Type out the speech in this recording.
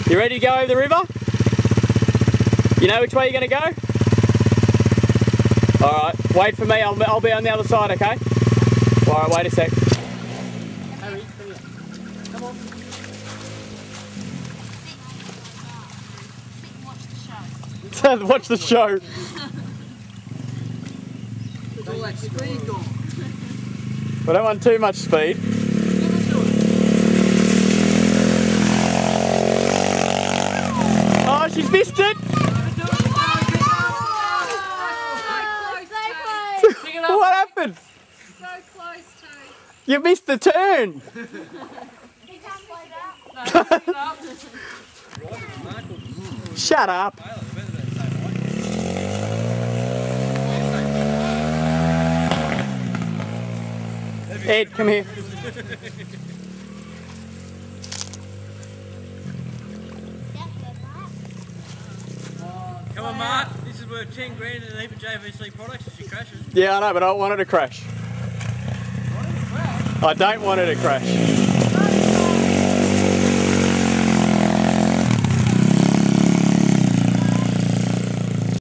You ready to go over the river? You know which way you're going to go? Alright, wait for me, I'll be on the other side, okay? Alright, wait a sec. Harry, come here. Come on. Sit and watch the show. Watch the show. There's all that speed gone. We don't want too much speed. Oh, she's missed it! What happened? So close to. You missed the turn! He can't play that. No, Shut up! Ed, come here. Come on, Mark. This is worth 10 grand and a heap of JVC products if she crashes. Yeah, I know, but I don't want her to crash. I don't want her to crash.